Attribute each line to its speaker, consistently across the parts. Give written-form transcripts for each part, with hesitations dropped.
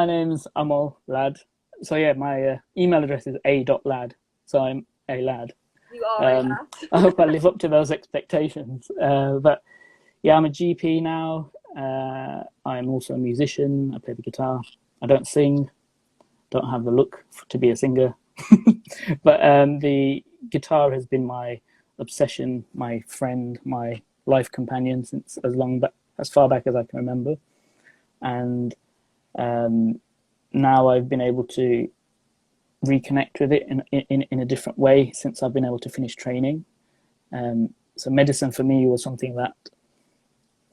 Speaker 1: My name's Amal Lad. So yeah, my email address is a.lad. So I'm a lad.
Speaker 2: You are a
Speaker 1: Um,
Speaker 2: lad.
Speaker 1: I hope I live up to those expectations. But yeah, I'm a GP now. I'm also a musician. I play the guitar. I don't sing. Don't have the look to be a singer. But the guitar has been my obsession, my friend, my life companion since as far back as I can remember. And um, now I've been able to reconnect with it in a different way since I've been able to finish training. So medicine for me was something that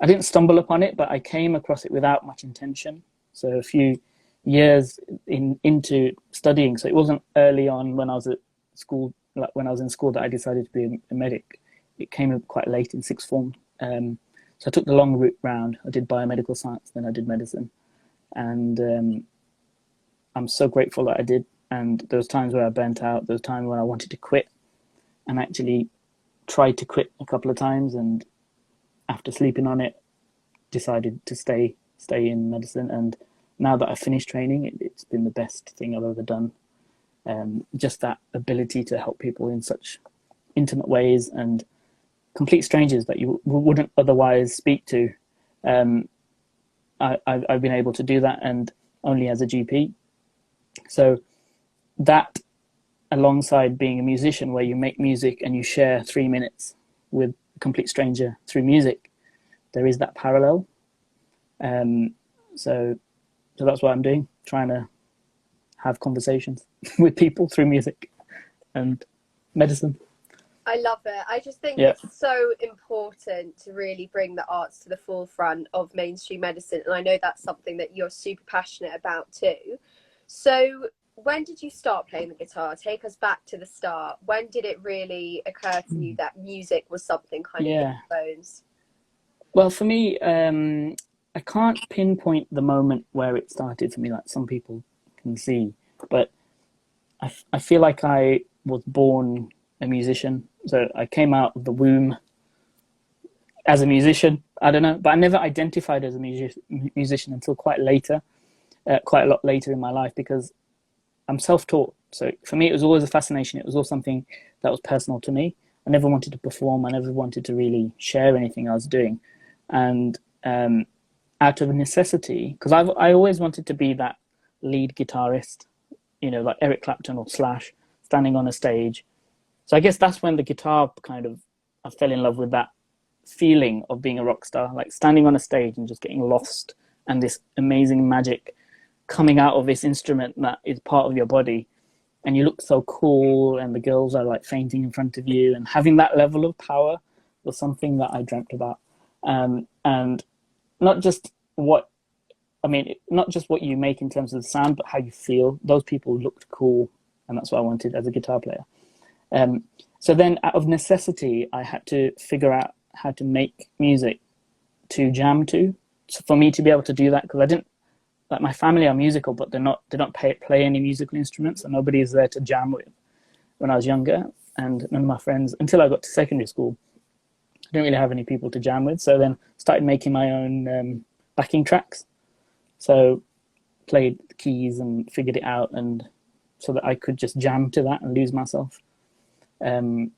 Speaker 1: I didn't stumble upon it, but I came across it without much intention. So a few years into studying, so it wasn't early on when I was at school, like when I was in school, that I decided to be a medic. It came up quite late in sixth form. So I took the long route round. I did biomedical science, then I did medicine, and I'm so grateful that I did. And there was times where I burnt out. There was times when I wanted to quit, and actually tried to quit a couple of times. And after sleeping on it, decided to stay in medicine. And now that I've finished training, it's been the best thing I've ever done. Just that ability to help people in such intimate ways and complete strangers that you wouldn't otherwise speak to. Um, I've been able to do that, and only as a GP. So that, alongside being a musician, where you make music and you share 3 minutes with a complete stranger through music, there is that parallel. Um, so, so that's what I'm doing, trying to have conversations with people through music and medicine.
Speaker 2: I love it. I just think
Speaker 1: Yeah,
Speaker 2: it's so important to really bring the arts to the forefront of mainstream medicine. And I know that's something that you're super passionate about too. So, when did you start playing the guitar? Take us back to the start. When did it really occur to you that music was something kind of in
Speaker 1: yeah.
Speaker 2: your bones?
Speaker 1: Well, for me, I can't pinpoint the moment where it started for me, like some people can see, but I feel like I was born a musician. So I came out of the womb as a musician. I don't know, but I never identified as a musician until quite a lot later in my life, because I'm self-taught. So for me, it was always a fascination. It was always something that was personal to me. I never wanted to perform. I never wanted to really share anything I was doing. And out of necessity, because I always wanted to be that lead guitarist, like Eric Clapton or Slash, standing on a stage. So I guess that's when the guitar kind of, I fell in love with that feeling of being a rock star, like standing on a stage and just getting lost, and this amazing magic coming out of this instrument that is part of your body, and you look so cool, and the girls are like fainting in front of you, and having that level of power was something that I dreamt about. And not just what not just what you make in terms of the sound, but how you feel. Those people looked cool, and that's what I wanted as a guitar player. Um, so then, out of necessity, I had to figure out how to make music to jam to. So for me to be able to do that, because I didn't, like, my family are musical, but they don't play any musical instruments, and nobody is there to jam with. When I was younger, and none of my friends, until I got to secondary school, I didn't really have any people to jam with. So then started making my own backing tracks. So played the keys and figured it out, and so that I could just jam to that and lose myself. Um,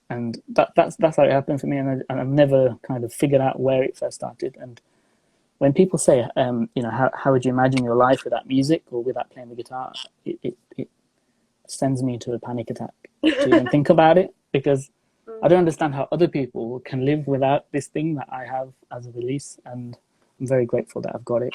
Speaker 1: and that's how it happened for me. And I've never kind of figured out where it first started. And when people say, how would you imagine your life without music or without playing the guitar? It sends me into a panic attack to even think about it, because I don't understand how other people can live without this thing that I have as a release. And I'm very grateful that I've got it.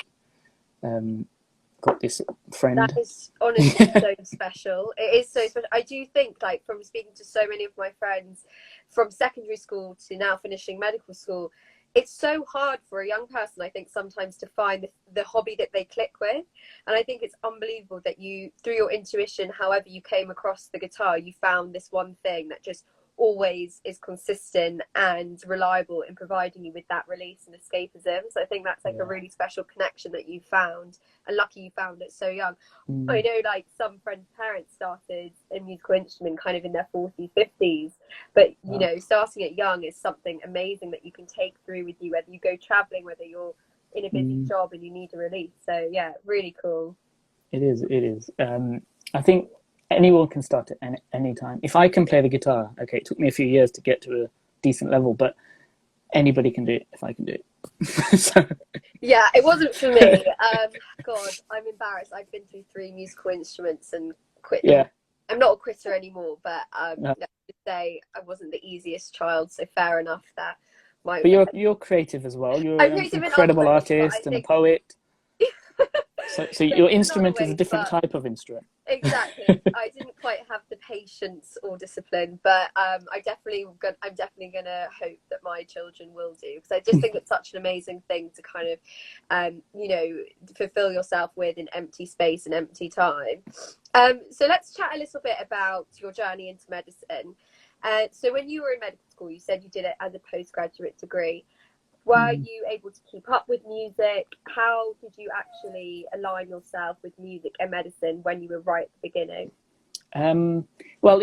Speaker 1: Got this
Speaker 2: That
Speaker 1: friend.
Speaker 2: is honestly so special. It is so special. I do think, like, from speaking to so many of my friends from secondary school to now finishing medical school, it's so hard for a young person, I think, sometimes to find the hobby that they click with. And I think it's unbelievable that you, through your intuition, however you came across the guitar, you found this one thing that just always is consistent and reliable in providing you with that release and escapism. So I think that's like a
Speaker 1: Yeah.
Speaker 2: really special connection that you found, and lucky you found it so young. I
Speaker 1: Mm,
Speaker 2: know, like, some friends' parents started a musical instrument kind of in their 40s, 50s, but
Speaker 1: wow.
Speaker 2: starting it young is something amazing that you can take through with you, whether you go traveling, whether you're in a busy job and you need a release. So yeah, really cool.
Speaker 1: It is. I think anyone can start at any time. If I can play the guitar, okay, it took me a few years to get to a decent level, but anybody can do it if I can do it. So.
Speaker 2: Yeah, it wasn't for me. God, I'm embarrassed. I've been through 3 musical instruments and quit them.
Speaker 1: Yeah.
Speaker 2: I'm not a quitter anymore, but
Speaker 1: No.
Speaker 2: let's just say I wasn't the easiest child, so fair enough that my.
Speaker 1: But you're creative as well. You're
Speaker 2: I'm
Speaker 1: an
Speaker 2: creative in other
Speaker 1: incredible
Speaker 2: ways, but I
Speaker 1: artist and a
Speaker 2: think
Speaker 1: poet. So your
Speaker 2: creative in other
Speaker 1: instrument is a
Speaker 2: ways,
Speaker 1: different
Speaker 2: but
Speaker 1: type of instrument.
Speaker 2: exactly. I didn't quite have the patience or discipline, but I'm definitely gonna hope that my children will do, because I just think it's such an amazing thing to kind of, fulfill yourself with an empty space and empty time. So let's chat a little bit about your journey into medicine. So when you were in medical school, you said you did it as a postgraduate degree. Were you able to keep up with music? How did you actually align yourself with music and medicine when you were right at the beginning?
Speaker 1: Well,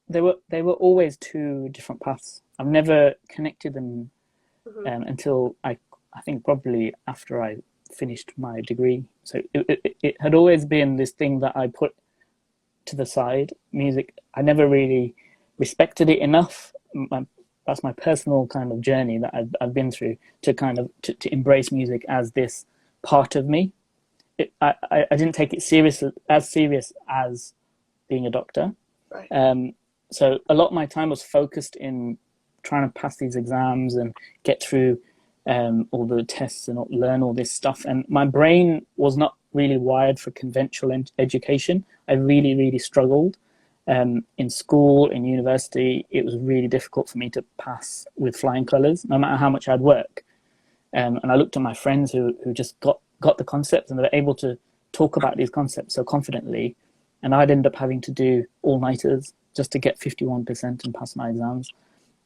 Speaker 1: they were always 2 different paths. I've never connected them until I think probably after I finished my degree. So it had always been this thing that I put to the side. Music, I never really respected it enough. That's my personal kind of journey that I've been through to kind of to embrace music as this part of me. I didn't take it serious as being a doctor.
Speaker 2: Right.
Speaker 1: So a lot of my time was focused in trying to pass these exams and get through all the tests and learn all this stuff. And my brain was not really wired for conventional education. I really, really struggled. In school, in university, it was really difficult for me to pass with flying colours, no matter how much I'd work. And I looked at my friends who just got the concepts, and they were able to talk about these concepts so confidently. And I'd end up having to do all-nighters just to get 51% and pass my exams.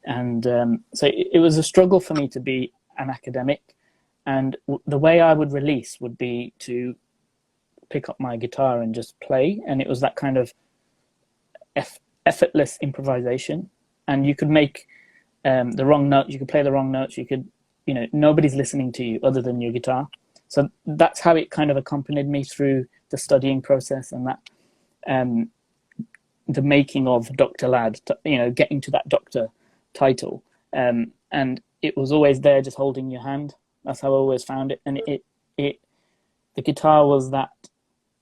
Speaker 1: And so it was a struggle for me to be an academic. And the way I would release would be to pick up my guitar and just play. And it was that kind of effortless improvisation. And you could make the wrong notes, you could play the wrong notes, you could, nobody's listening to you other than your guitar. So that's how it kind of accompanied me through the studying process, and that the making of Dr. Lad, getting to that doctor title. And it was always there, just holding your hand. That's how I always found it. And the guitar was that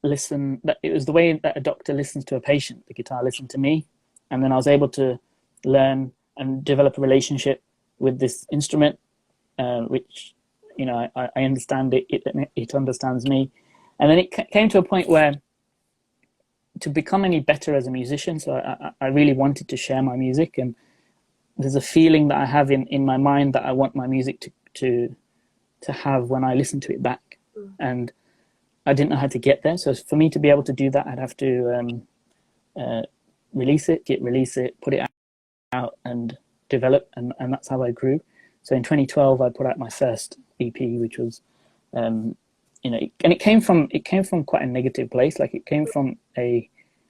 Speaker 1: it was the way that a doctor listens to a patient. The guitar listened to me, and then I was able to learn and develop a relationship with this instrument, which, I understand it understands me. And then it came to a point where, to become any better as a musician, so I really wanted to share my music, and there's a feeling that I have in my mind that I want my music to have when I listen to it back. And I didn't know how to get there. So for me to be able to do that, I'd have to release it, put it out and develop. And that's how I grew. So in 2012, I put out my first EP, which was, and it came from quite a negative place. Like, it came from a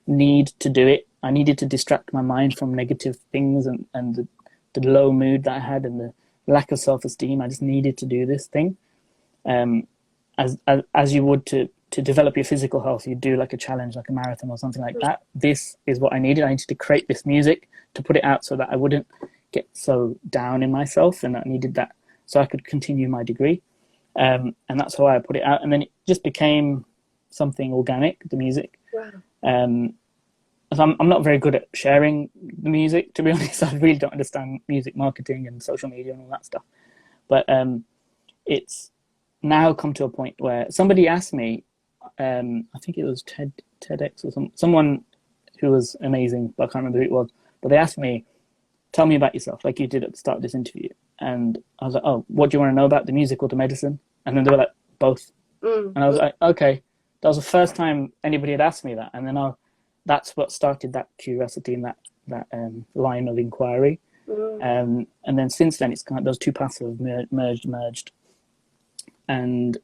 Speaker 1: need to do it. I needed to distract my mind from negative things and the low mood that I had and the lack of self-esteem. I just needed to do this thing. As you would to develop your physical health, you do like a challenge, like a marathon or something like that. This is what I needed. I needed to create this music to put it out so that I wouldn't get so down in myself, and I needed that so I could continue my degree. And that's why I put it out. And then it just became something organic, the music.
Speaker 2: Wow.
Speaker 1: So I'm not very good at sharing the music, to be honest. I really don't understand music marketing and social media and all that stuff. But it's now come to a point where somebody asked me, I think it was TEDx or someone who was amazing, but I can't remember who it was. But they asked me, tell me about yourself, like you did at the start of this interview. And I was like, oh, what do you want to know about, the music or the medicine? And then they were like, both. And I was like, okay. That was the first time anybody had asked me that. And then that's what started that curiosity and that line of inquiry. And then since then, it's kind of those 2 paths have merged. And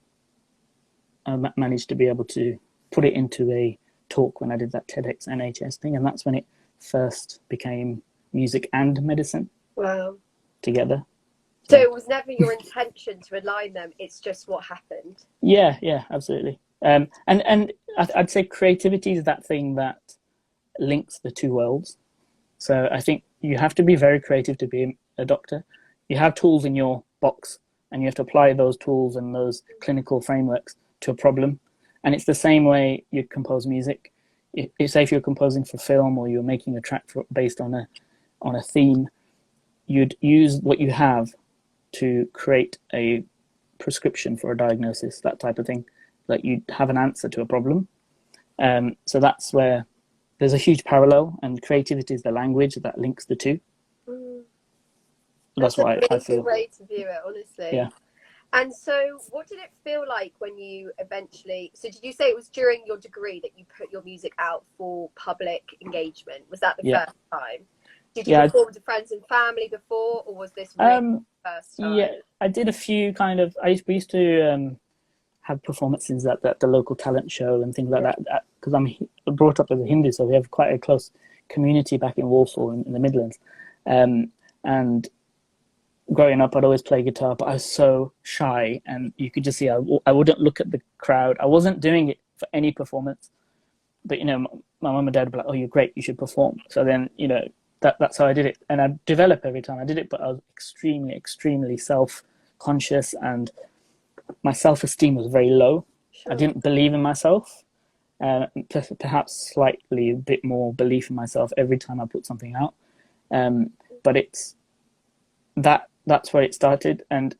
Speaker 1: I managed to be able to put it into a talk when I did that TEDx NHS thing. And that's when it first became music and medicine.
Speaker 2: Wow.
Speaker 1: Together.
Speaker 2: So
Speaker 1: So
Speaker 2: it was never your intention to align them, it's just what happened.
Speaker 1: yeah, absolutely. And I'd say creativity is that thing that links the two worlds. So I think you have to be very creative to be a doctor. You have tools in your box, and you have to apply those tools and those clinical frameworks to a problem. And it's the same way you compose music. Say if you're composing for film or you're making a track based on a theme, you'd use what you have to create a prescription for a diagnosis, that type of thing. Like you'd have an answer to a problem. So that's where there's a huge parallel, and creativity is the language that links the two.
Speaker 2: Mm.
Speaker 1: That's
Speaker 2: That's an
Speaker 1: what I
Speaker 2: amazing
Speaker 1: feel.
Speaker 2: way to view it, honestly.
Speaker 1: Yeah.
Speaker 2: And so, what did it feel like when you eventually? So, did you say it was during your degree that you put your music out for public engagement? Was that the
Speaker 1: Yeah.
Speaker 2: first time? Did you
Speaker 1: Yeah.
Speaker 2: perform to friends and family before, or was this really the first time?
Speaker 1: Yeah. I did a few kind of. We used to have performances at the local talent show and things like that. Because I'm brought up as a Hindu, so we have quite a close community back in Walsall in the Midlands. And growing up, I'd always play guitar, but I was so shy, and you could just see I wouldn't look at the crowd. I wasn't doing it for any performance, but my mum and dad would be like, "Oh, you're great, you should perform." So then that's how I did it, and I developed every time I did it. But I was extremely self-conscious, and my self-esteem was very low.
Speaker 2: Sure.
Speaker 1: I didn't believe in myself. Perhaps slightly a bit more belief in myself every time I put something out. But it's that's where it started. And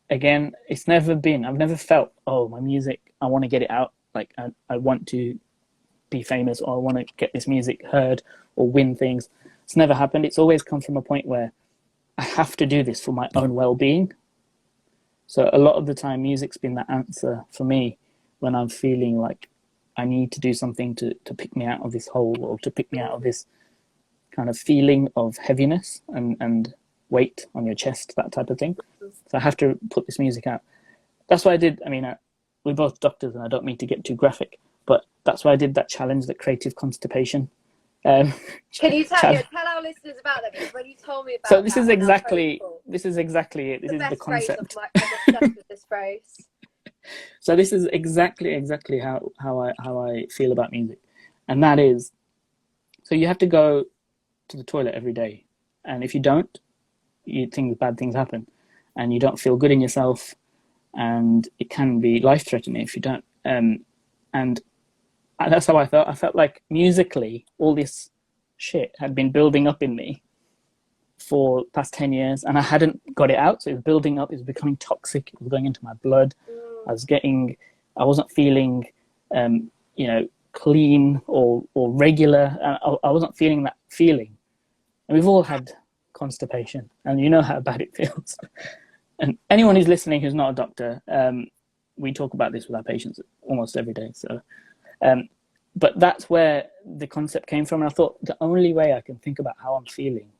Speaker 1: again, I've never felt, oh, my music, I want to get it out. Like I want to be famous, or I want to get this music heard or win things. It's never happened. It's always come from a point where I have to do this for my own well-being. So a lot of the time, music's been that answer for me when I'm feeling like I need to do something to pick me out of this hole, or to pick me out of this kind of feeling of heaviness and weight on your chest, that type of thing. So I have to put this music out. That's what I did. I mean, we're both doctors, and I don't mean to get too graphic, but that's why I did that challenge, that creative constipation.
Speaker 2: Can you tell our listeners about that? Because when you told me about
Speaker 1: so this is exactly it. This is the concept.
Speaker 2: I'm obsessed with this phrase.
Speaker 1: So this is exactly how I feel about music, and that is, so you have to go to the toilet every day, and if you don't, bad things happen, and you don't feel good in yourself, and it can be life-threatening if you don't. And that's how I felt. I felt like musically, all this shit had been building up in me for the past 10 years, and I hadn't got it out. So it was building up, it was becoming toxic, it was going into my blood. I wasn't feeling, clean or regular. I wasn't feeling that feeling. And we've all had constipation, and you know how bad it feels. And anyone who's listening who's not a doctor, we talk about this with our patients almost every day. So, but that's where the concept came from. And I thought the only way I can think about how I'm feeling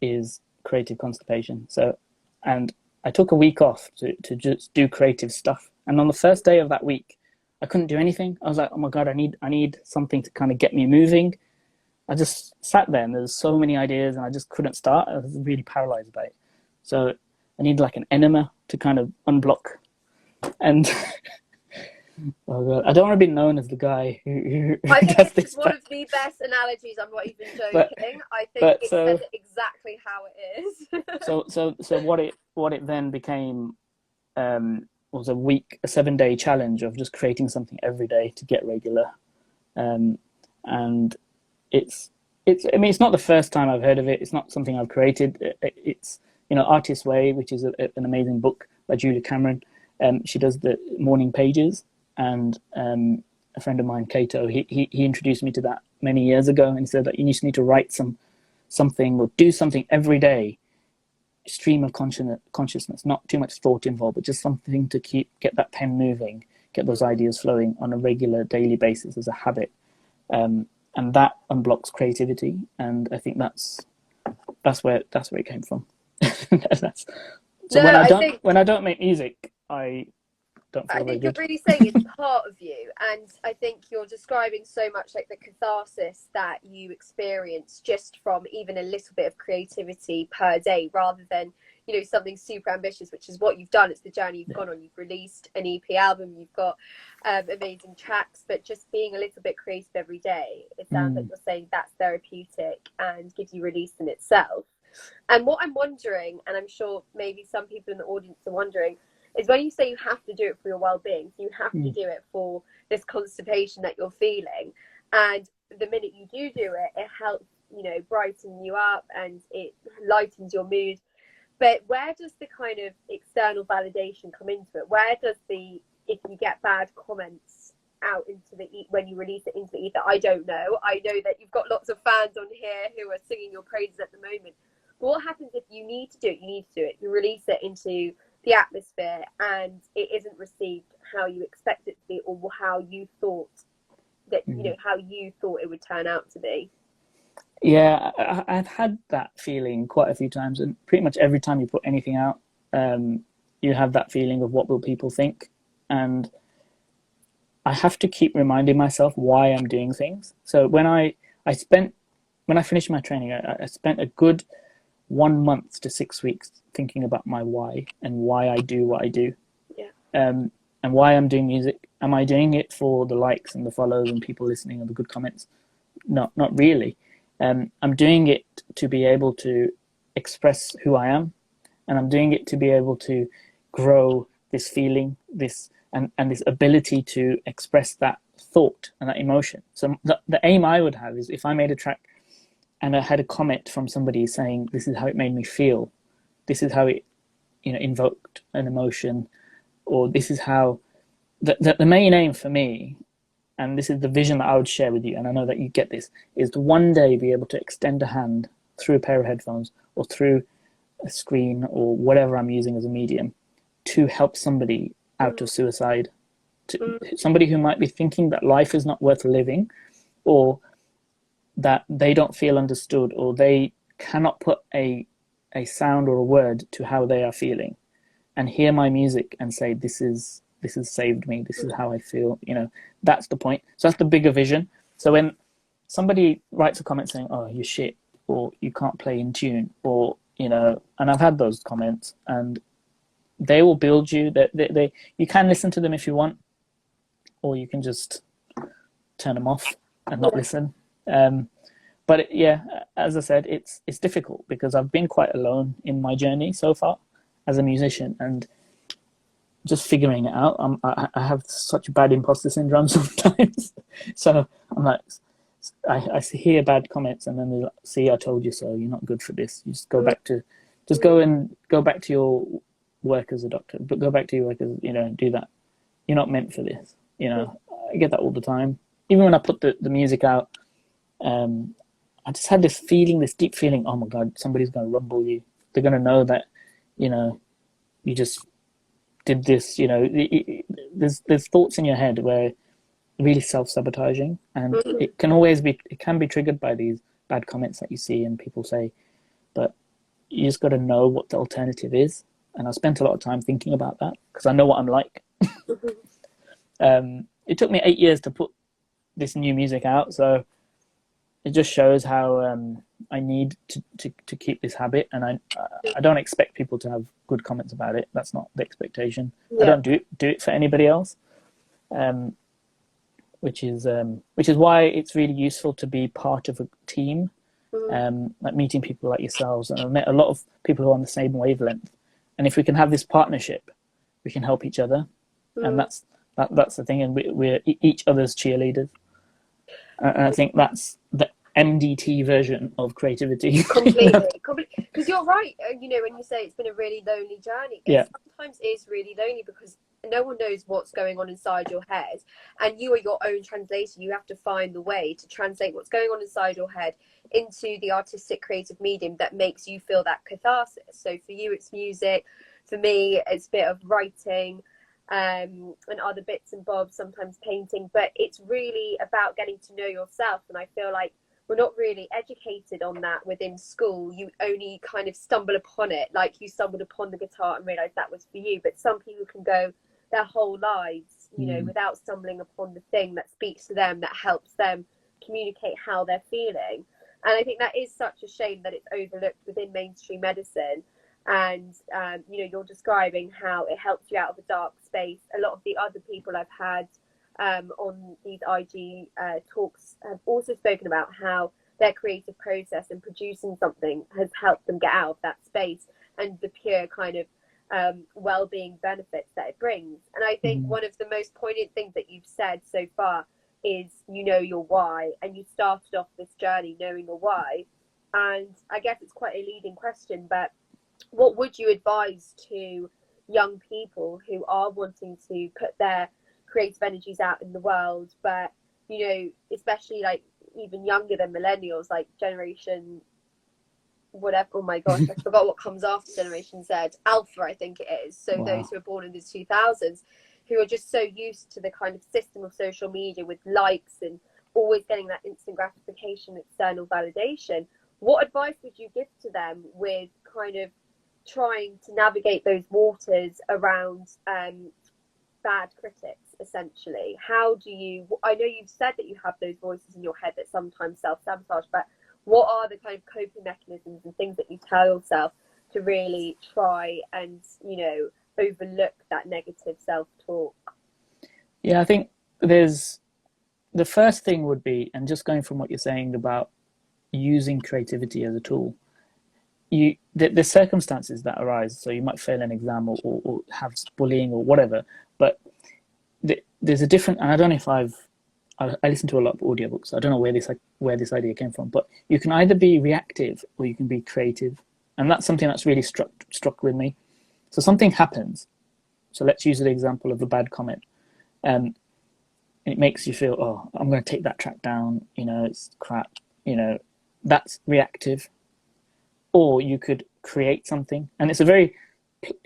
Speaker 1: is creative constipation. So, and I took a week off to just do creative stuff. And on the first day of that week, I couldn't do anything. I was like, oh my God, I need something to kind of get me moving. I just sat there, and there's so many ideas, and I just couldn't start. I was really paralyzed by it. So I need like an enema to kind of unblock. And oh God, I don't want to be known as the guy who
Speaker 2: I think
Speaker 1: does
Speaker 2: this is one of the best analogies. I'm not even joking. I think it says exactly how it is.
Speaker 1: so what it then became was a 7-day challenge of just creating something every day to get regular. And it's I mean, it's not the first time I've heard of it. It's not something I've created. It's Artist's Way, which is an amazing book by Julia Cameron. She does the morning pages, and a friend of mine, Kato, he introduced me to that many years ago, and he said that you just need to write something or do something every day, stream of consciousness, not too much thought involved, but just something to get that pen moving, get those ideas flowing on a regular daily basis as a habit. And that unblocks creativity, and I think that's where it came from. When I don't make music, I don't feel very good.
Speaker 2: I think you're really saying it's part of you, and I think you're describing so much like the catharsis that you experience just from even a little bit of creativity per day, rather than you know, something super ambitious, which is what you've done. It's the journey you've gone on. You've released an EP album, you've got amazing tracks, but just being a little bit creative every day, it sounds like you're saying that's therapeutic and gives you release in itself. And what I'm wondering, and I'm sure maybe some people in the audience are wondering, is when you say you have to do it for your well-being, so you have to do it for this constipation that you're feeling, and the minute you do it, it helps, you know, brighten you up and it lightens your mood. But where does the kind of external validation come into it? Where does the, if you get bad comments out into the, when you release it into the ether, I don't know. I know that you've got lots of fans on here who are singing your praises at the moment. But what happens if you need to do it? You need to do it. You release it into the atmosphere and it isn't received how you expect it to be, or how you thought that, you know, how you thought it would turn out to be.
Speaker 1: Yeah, I've had that feeling quite a few times, and pretty much every time you put anything out, you have that feeling of what will people think, and I have to keep reminding myself why I'm doing things. So when I finished my training, I spent a good 1 month to 6 weeks thinking about my why and why I do what I do.
Speaker 2: Yeah.
Speaker 1: And why I'm doing music. Am I doing it for the likes and the follows and people listening and the good comments? Not really. I'm doing it to be able to express who I am, and I'm doing it to be able to grow this feeling, this and this ability to express that thought and that emotion. So the aim I would have is, if I made a track and I had a comment from somebody saying, this is how it made me feel, this is how it, you know, invoked an emotion, or this is how the main aim for me, and this is the vision that I would share with you, and I know that you get this, is to one day be able to extend a hand through a pair of headphones or through a screen or whatever I'm using as a medium to help somebody out of suicide, to somebody who might be thinking that life is not worth living, or that they don't feel understood, or they cannot put a sound or a word to how they are feeling, and hear my music and say, this has saved me, this is how I feel. You know, that's the point. So that's the bigger vision. So when somebody writes a comment saying, oh, you're shit, or you can't play in tune, or, you know, and I've had those comments, and they will build you. They you can listen to them if you want, or you can just turn them off and not listen. But yeah, as I said, it's difficult because I've been quite alone in my journey so far as a musician, and just figuring it out. I have such bad imposter syndrome sometimes. So I'm like, I hear bad comments, and then they like, see, I told you so. You're not good for this. You just go back to your work as a doctor. But go back to your work as, you know, do that. You're not meant for this. You know, I get that all the time. Even when I put the music out, I just had this feeling, this deep feeling. Oh my God, somebody's going to rumble you. They're going to know that, you know, you just did this. You know, there's thoughts in your head where really self-sabotaging, and it can be triggered by these bad comments that you see and people say, but you just got to know what the alternative is. And I spent a lot of time thinking about that because I know what I'm like. It took me 8 years to put this new music out, so it just shows how I need to keep this habit, and I don't expect people to have good comments about it. That's not the expectation. I don't do it for anybody else. Which is why it's really useful to be part of a team, like meeting people like yourselves. And I've met a lot of people who are on the same wavelength. And if we can have this partnership, we can help each other, and that's the thing. And we're each other's cheerleaders. And I think that's the MDT version of creativity.
Speaker 2: Completely. Because you're right. You know, when you say it's been a really lonely journey, it sometimes is really lonely because no one knows what's going on inside your head, and you are your own translator. You have to find the way to translate what's going on inside your head into the artistic creative medium that makes you feel that catharsis. So for you it's music, for me it's a bit of writing, and other bits and bobs, sometimes painting, but it's really about getting to know yourself. And I feel like we're not really educated on that within school. You only kind of stumble upon it, like you stumbled upon the guitar and realized that was for you. But some people can go their whole lives, you know, without stumbling upon the thing that speaks to them, that helps them communicate how they're feeling. And I think that is such a shame that it's overlooked within mainstream medicine. and you know, you're describing how it helps you out of a dark space. A lot of the other people I've had on these IG talks have also spoken about how their creative process and producing something has helped them get out of that space, and the pure kind of well-being benefits that it brings. And I think one of the most poignant things that you've said so far is, you know, your why, and you started off this journey knowing your why. And I guess it's quite a leading question, but what would you advise to young people who are wanting to put their creative energies out in the world, but, you know, especially like even younger than millennials, like generation whatever, oh my gosh, I forgot what comes after generation Z, alpha I think it is, so
Speaker 1: Wow.
Speaker 2: those who are born in the 2000s, who are just so used to the kind of system of social media with likes and always getting that instant gratification, external validation. What advice would you give to them with kind of trying to navigate those waters around bad critics, essentially? How do you, I know you've said that you have those voices in your head that sometimes self-sabotage, but what are the kind of coping mechanisms and things that you tell yourself to really try and, you know, overlook that negative self-talk?
Speaker 1: Yeah, I think there's, the first thing would be, and just going from what you're saying about using creativity as a tool, the circumstances that arise, so you might fail an exam or have bullying or whatever, but there's a different, and I don't know if I listen to a lot of audiobooks. I don't know where this idea came from, but you can either be reactive or you can be creative, and that's something that's really struck with me. So something happens. So let's use the example of a bad comment, and it makes you feel, oh, I'm going to take that track down. You know, it's crap. You know, that's reactive. Or you could create something, and it's a very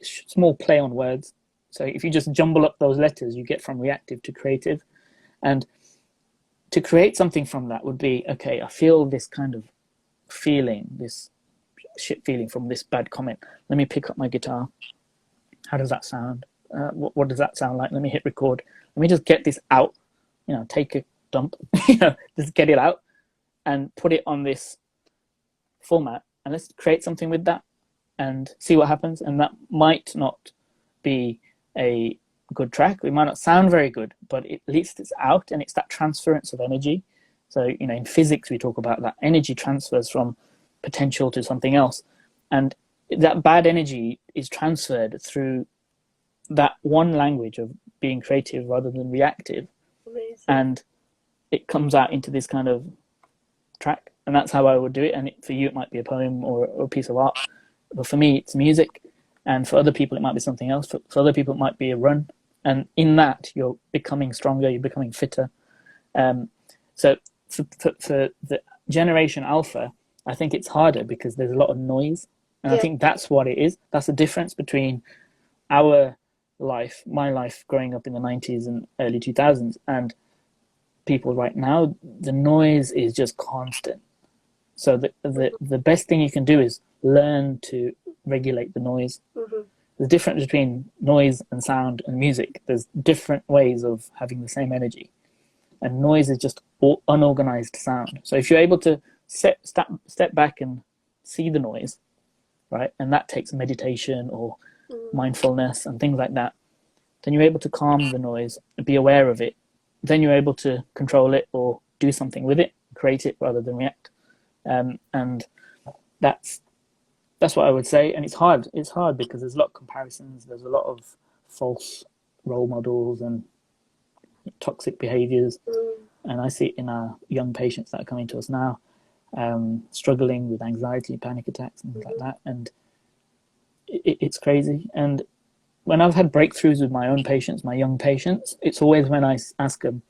Speaker 1: small play on words. So if you just jumble up those letters, you get from reactive to creative, and to create something from that would be, okay, I feel this kind of feeling, this shit feeling from this bad comment. Let me pick up my guitar. How does that sound? What does that sound like? Let me hit record. Let me just get this out, you know, take a dump, you know, just get it out and put it on this format, and let's create something with that and see what happens. And that might not be a good track, it might not sound very good, but at least it's out, and it's that transference of energy. So, you know, in physics we talk about that energy transfers from potential to something else, and that bad energy is transferred through that one language of being creative rather than reactive.
Speaker 2: Amazing.
Speaker 1: And it comes out into this kind of track, and that's how I would do it. And for you it might be a poem or a piece of art, but for me it's music, and for other people it might be something else. For other people it might be a run, and in that you're becoming stronger, you're becoming fitter. So for the generation alpha, I think it's harder because there's a lot of noise, and I think that's what it is. That's the difference between our life, my life growing up in the 90s and early 2000s, and people right now. The noise is just constant. So the best thing you can do is learn to regulate the noise. The difference between noise and sound and music, there's different ways of having the same energy, and noise is just unorganized sound. So if you're able to step back and see the noise, right, and that takes meditation or mindfulness and things like that, then you're able to calm the noise, be aware of it, then you're able to control it or do something with it, create it rather than react. And that's what I would say. And it's hard because there's a lot of comparisons, there's a lot of false role models and toxic behaviors, and I see it in our young patients that are coming to us now, struggling with anxiety, panic attacks and things like that, and it's crazy. And when I've had breakthroughs with my own patients, my young patients, it's always when I ask them,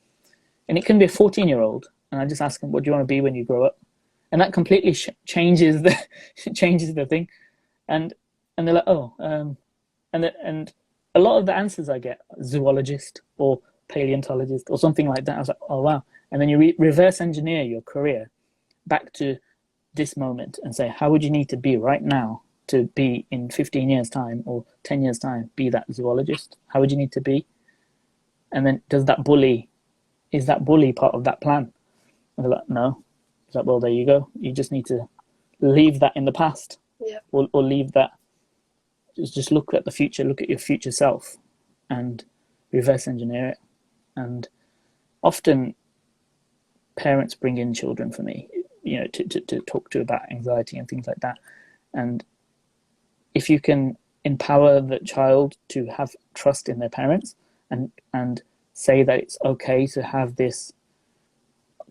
Speaker 1: and it can be a 14-year-old, and I just ask them, what do you want to be when you grow up? And that completely changes the thing, and they're like, oh, and a lot of the answers I get, zoologist or paleontologist or something like that. I was like, oh wow. And then you reverse engineer your career back to this moment and say, how would you need to be right now to be in 15 years time or 10 years time, be that zoologist? How would you need to be? And then is that bully part of that plan? And they're like, no. It's like, well, there you go. You just need to leave that in the past, or leave that just look at the future, look at your future self, and reverse engineer it. And often parents bring in children for me, to talk to about anxiety and things like that. And if you can empower the child to have trust in their parents, and say that it's okay to have this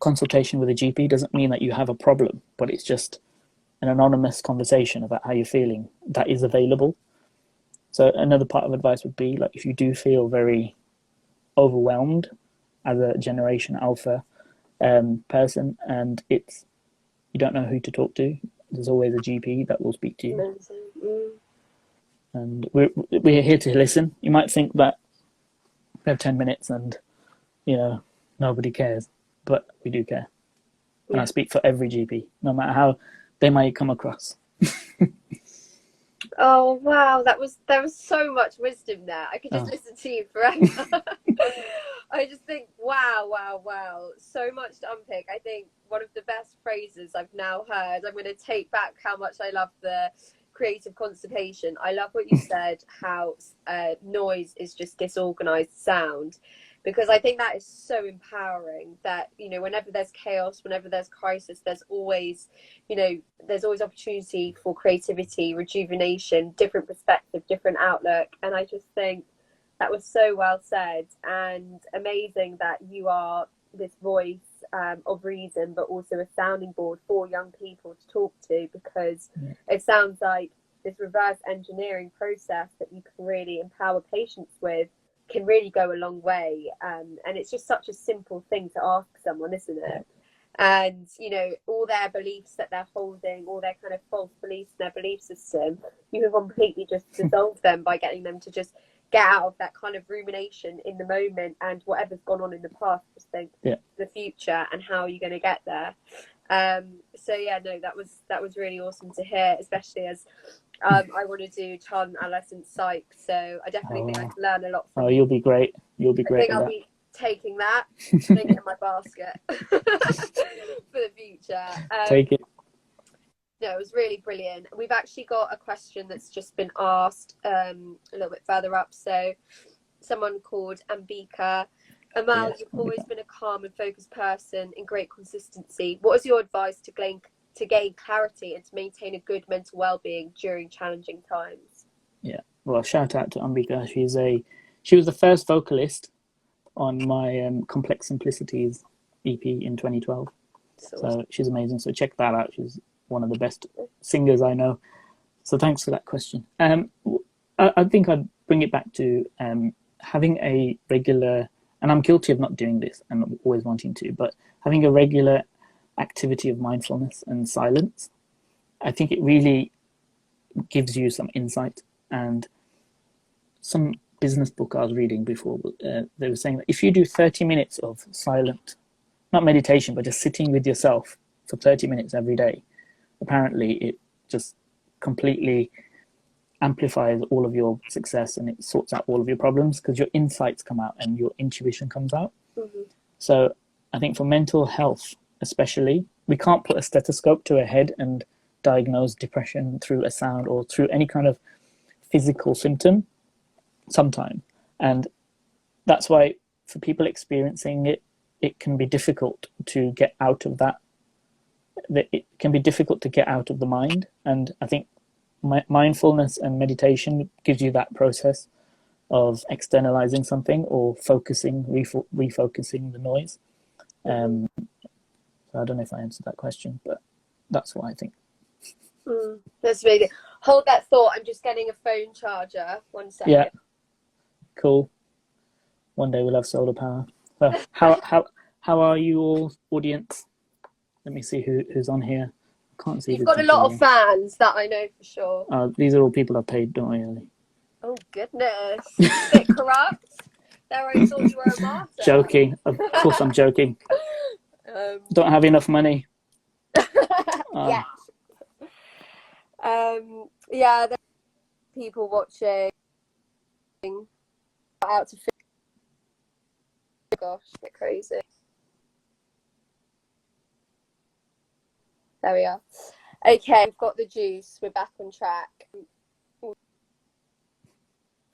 Speaker 1: consultation with a GP, doesn't mean that you have a problem, but it's just an anonymous conversation about how you're feeling that is available. So another part of advice would be, like, if you do feel very overwhelmed as a Generation Alpha person, and you don't know who to talk to, there's always a GP that will speak to you. And we're here to listen. You might think that we have 10 minutes and nobody cares, but we do care. And I speak for every GP, no matter how they might come across.
Speaker 2: Oh wow, there was so much wisdom there. I could just listen to you forever. I just think, wow, so much to unpick. I think one of the best phrases I've now heard, I'm going to take back how much I love the creative constipation. I love what you said, how noise is just disorganized sound, because I think that is so empowering, that whenever there's chaos, whenever there's crisis, there's always opportunity for creativity, rejuvenation, different perspective, different outlook. And I just think that was so well said, and amazing that you are this voice of reason, but also a sounding board for young people to talk to, because it sounds like this reverse engineering process that you can really empower patients with can really go a long way. And it's just such a simple thing to ask someone, isn't it? And all their beliefs that they're holding, all their kind of false beliefs in their belief system, you can completely just dissolve them by getting them to just get out of that kind of rumination in the moment, and whatever's gone on in the past, just think the future and how you're going to get there. So that was really awesome to hear, especially as I want to do child and adolescent psych, so I definitely think I can learn a lot from
Speaker 1: you'll be great. You'll be great.
Speaker 2: I think I'll be taking that, putting it in my basket for the future.
Speaker 1: Take it.
Speaker 2: No, it was really brilliant. We've actually got a question that's just been asked a little bit further up. So someone called Ambika. Amal, you've always been a calm and focused person in great consistency. What is your advice to gain clarity and to maintain a good mental well-being during challenging times?
Speaker 1: Yeah, well, shout out to Ambika. She was the first vocalist on my Complex Simplicities EP in 2012. So she's amazing. So check that out. She's one of the best singers I know. So thanks for that question. I think I'd bring it back to having a regular, and I'm guilty of not doing this and always wanting to, but having a regular activity of mindfulness and silence. I think it really gives you some insight. And some business book I was reading before, they were saying that if you do 30 minutes of silent, not meditation, but just sitting with yourself for 30 minutes every day, apparently it just completely amplifies all of your success, and it sorts out all of your problems, because your insights come out and your intuition comes out. So I think for mental health especially, we can't put a stethoscope to a head and diagnose depression through a sound or through any kind of physical symptom sometimes. And that's why for people experiencing it, it can be difficult to get out of that. It can be difficult to get out of the mind. And I think mindfulness and meditation gives you that process of externalizing something or focusing, refocusing the noise. So I don't know if I answered that question, but that's what I think.
Speaker 2: That's amazing. Hold that thought. I'm just getting a phone charger. 1 second.
Speaker 1: Yeah. Cool. One day we'll have solar power. So how are you all, audience? Let me see who's on here. I can't see.
Speaker 2: You've got a lot of fans, that I know for sure.
Speaker 1: These are all people I paid, don't worry, Ellie.
Speaker 2: Oh goodness. A bit corrupt. There, I thought you were a martyr.
Speaker 1: Joking. Of course I'm joking. Don't have enough money.
Speaker 2: Yeah. Yeah, there's people watching. Out to gosh, a bit crazy. There we are. Okay, we've got the juice. We're back on track.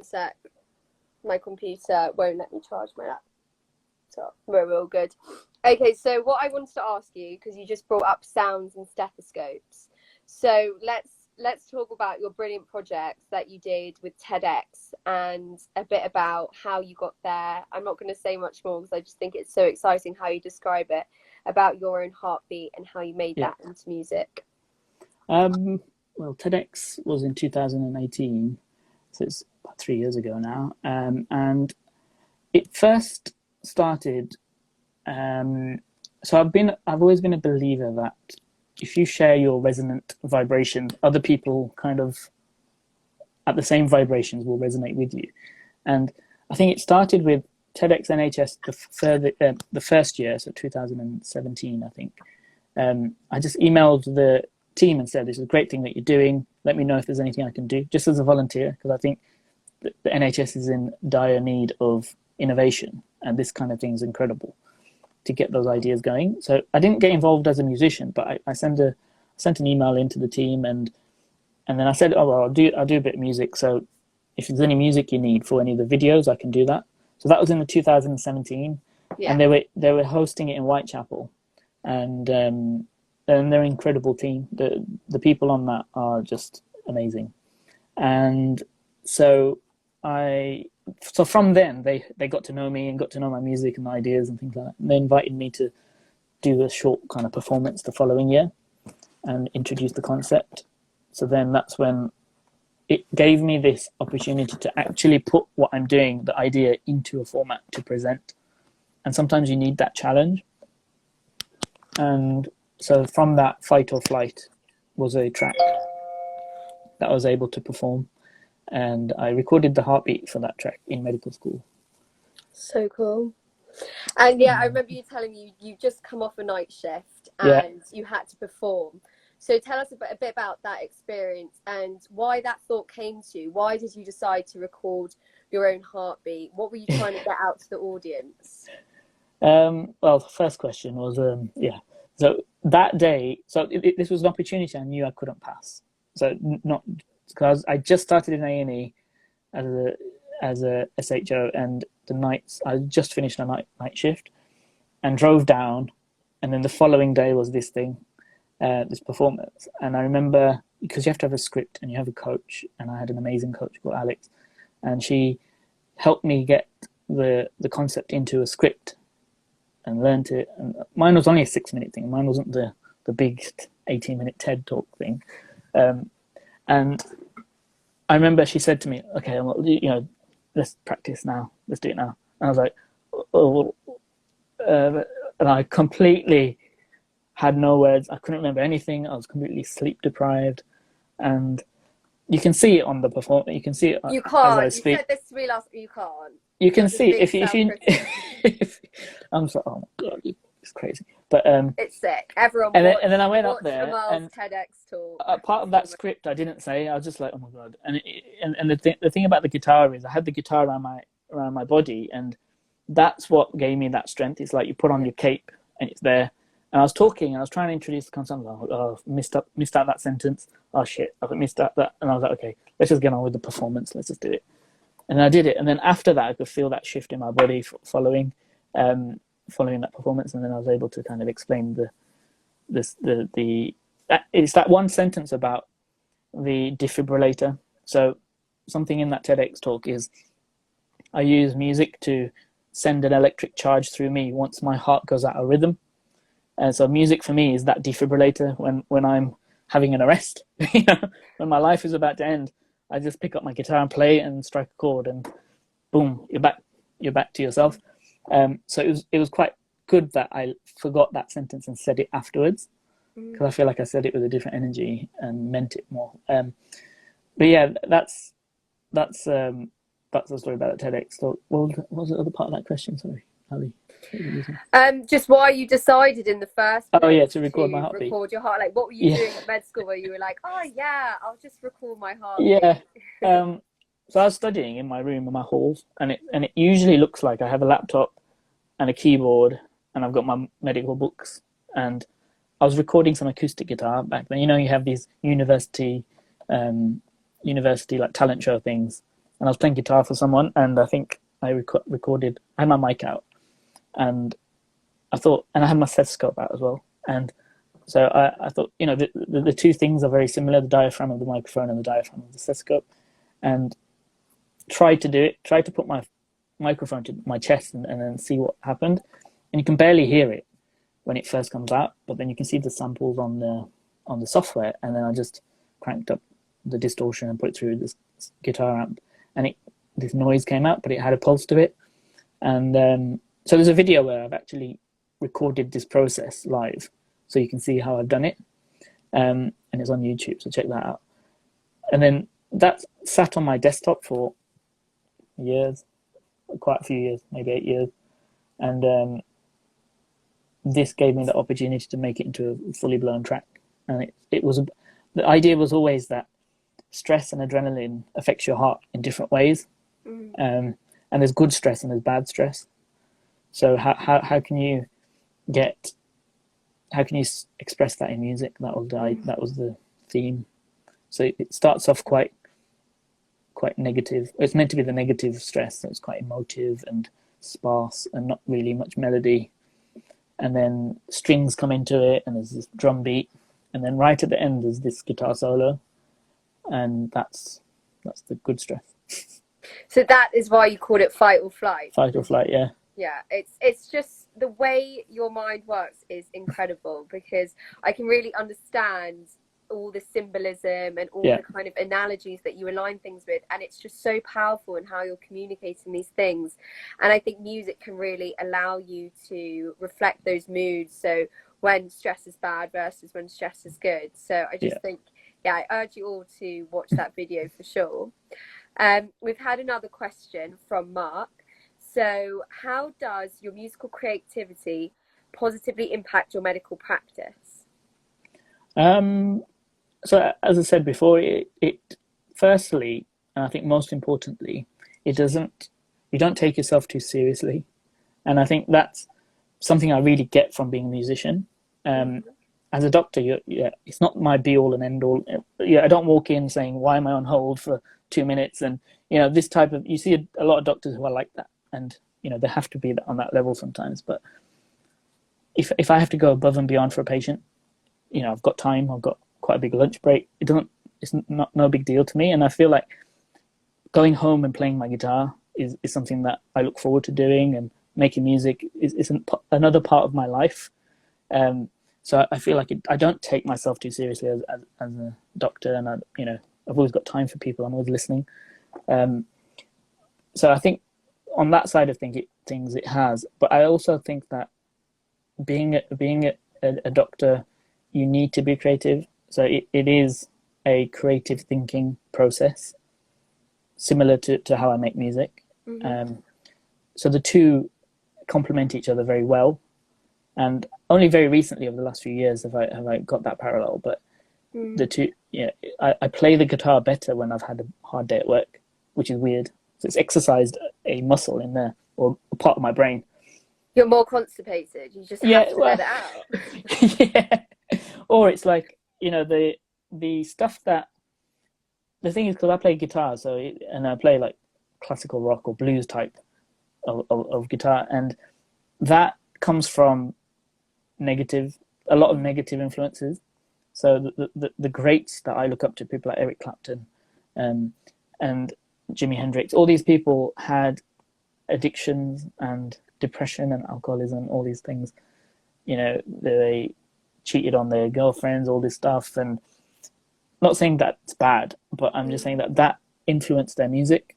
Speaker 2: sec. My computer won't let me charge my laptop. We're all good. Okay, so what I wanted to ask you, because you just brought up sounds and stethoscopes, so let's talk about your brilliant project that you did with TEDx and a bit about how you got there. I'm not going to say much more because I just think it's so exciting how you describe it, about your own heartbeat and how you made that into music.
Speaker 1: Well, TEDx was in 2018, so it's about 3 years ago now, and it first started. So I've always been a believer that if you share your resonant vibrations, other people kind of at the same vibrations will resonate with you. And I think it started with TEDx NHS the first year, so 2017, I think. I just emailed the team and said, this is a great thing that you're doing. Let me know if there's anything I can do, just as a volunteer, because I think the NHS is in dire need of innovation, and this kind of thing is incredible to get those ideas going. So I didn't get involved as a musician, but I sent an email into the team, and then I said, oh well, I'll do a bit of music. So if there's any music you need for any of the videos, I can do that. So that was in the 2017, and they were hosting it in Whitechapel, and they're an incredible team. The people on that are just amazing, and so from then they got to know me and got to know my music and ideas and things like that. And they invited me to do a short kind of performance the following year and introduce the concept. So then that's when it gave me this opportunity to actually put what I'm doing, the idea, into a format to present. And sometimes you need that challenge. And so from that, Fight or Flight was a track that I was able to perform. And I recorded the heartbeat for that track in medical school.
Speaker 2: So cool. And I remember you telling me you just come off a night shift and you had to perform. So tell us a bit about that experience and why that thought came to you. Why did you decide to record your own heartbeat? What were you trying to get out to the audience?
Speaker 1: Well, the first question was, So that day, this was an opportunity I knew I couldn't pass. So not because I just started in A&E as a SHO, and the nights I just finished a night shift and drove down, and then the following day was this thing, this performance. And I remember, because you have to have a script and you have a coach, and I had an amazing coach called Alex, and she helped me get the concept into a script and learned it. And mine was only a 6-minute thing. Mine wasn't the big 18-minute TED talk thing. And I remember she said to me, okay, let's practice now. Let's do it now. And I was like, and I completely had no words. I couldn't remember anything. I was completely sleep deprived. And you can see it on the performance. You can see it
Speaker 2: you can't.
Speaker 1: as I speak.
Speaker 2: You said this to me last. You can't.
Speaker 1: You can see if I'm sorry. Oh my god, it's crazy. But
Speaker 2: it's sick. Everyone.
Speaker 1: And then I went up there.
Speaker 2: Amal's
Speaker 1: and
Speaker 2: TEDx talk.
Speaker 1: Part of that script I didn't say. I was just like, oh my god. And the thing about the guitar is I had the guitar around my body, and that's what gave me that strength. It's like you put on your cape and it's there. And I was talking and I was trying to introduce the concept. Oh, missed out that sentence. Oh shit, I missed out that. And I was like, okay, let's just get on with the performance. Let's just do it. And I did it. And then after that, I could feel that shift in my body following that performance. And then I was able to kind of explain it's that one sentence about the defibrillator. So something in that TEDx talk is I use music to send an electric charge through me once my heart goes out of rhythm. And so music for me is that defibrillator when I'm having an arrest, when my life is about to end. I just pick up my guitar and play and strike a chord, and boom, you're back to yourself. So it was quite good that I forgot that sentence and said it afterwards, because I feel like I said it with a different energy and meant it more. But yeah, that's the story about the TEDx. So what was the other part of that question? Sorry, Ali.
Speaker 2: Just why you decided in the first place
Speaker 1: to record my heartbeat.
Speaker 2: Record your heart. Like, what were you doing at med school where you were like, oh yeah, I'll just record my heartbeat?
Speaker 1: So I was studying in my room in my halls, and it usually looks like I have a laptop and a keyboard, and I've got my medical books, and I was recording some acoustic guitar back then. You have these university like talent show things, and I was playing guitar for someone, and I think I recorded. I had my mic out, and I thought, and I had my stethoscope out as well, and so I thought, the two things are very similar: the diaphragm of the microphone and the diaphragm of the stethoscope, and tried to put my microphone to my chest and then see what happened, and you can barely hear it when it first comes out, but then you can see the samples on the software, and then I just cranked up the distortion and put it through this guitar amp, and this noise came out, but it had a pulse to it, and so there's a video where I've actually recorded this process live, so you can see how I've done it, and it's on YouTube, so check that out. And then that sat on my desktop for years, quite a few years, maybe 8 years, and this gave me the opportunity to make it into a fully blown track. And the idea was always that stress and adrenaline affects your heart in different ways, and there's good stress and there's bad stress. So how can you express that in music? That was the theme. So it starts off quite negative. It's meant to be the negative stress, so it's quite emotive and sparse and not really much melody. And then strings come into it, and there's this drum beat, and then right at the end there's this guitar solo, and that's the good stress.
Speaker 2: So that is why you call it fight or flight.
Speaker 1: Fight or flight, yeah.
Speaker 2: Yeah, it's just the way your mind works is incredible, because I can really understand all the symbolism and all the kind of analogies that you align things with, and it's just so powerful in how you're communicating these things. And I think music can really allow you to reflect those moods, so when stress is bad versus when stress is good. So I just think, I urge you all to watch that video for sure. We've had another question from Mark. So how does your musical creativity positively impact your medical practice?
Speaker 1: So as I said before, it firstly, and I think most importantly, you don't take yourself too seriously. And I think that's something I really get from being a musician. As a doctor, it's not my be all and end all. I don't walk in saying, why am I on hold for 2 minutes? And, this type of, you see a lot of doctors who are like that. And, they have to be on that level sometimes. But if I have to go above and beyond for a patient, I've got time, I've got quite a big lunch break. It's no big deal to me. And I feel like going home and playing my guitar is something that I look forward to doing, and making music is another part of my life. So I feel like I don't take myself too seriously as a doctor, and I've always got time for people. I'm always listening. So I think on that side of things it has, but I also think that being a doctor, you need to be creative. So it is a creative thinking process, similar to how I make music. So the two complement each other very well, and only very recently, over the last few years, have I got that parallel. But the two, I play the guitar better when I've had a hard day at work, which is weird. So it's exercised a muscle in there, or a part of my brain.
Speaker 2: You're more constipated. You just have to let it out.
Speaker 1: Or it's like, the stuff that, the thing is, because I play guitar, and I play like classical rock or blues type of guitar, and that comes from a lot of negative influences. So the greats that I look up to, people like Eric Clapton, and Jimi Hendrix, all these people had addictions and depression and alcoholism, all these things. They cheated on their girlfriends, all this stuff. And not saying that's bad, but I'm just saying that influenced their music,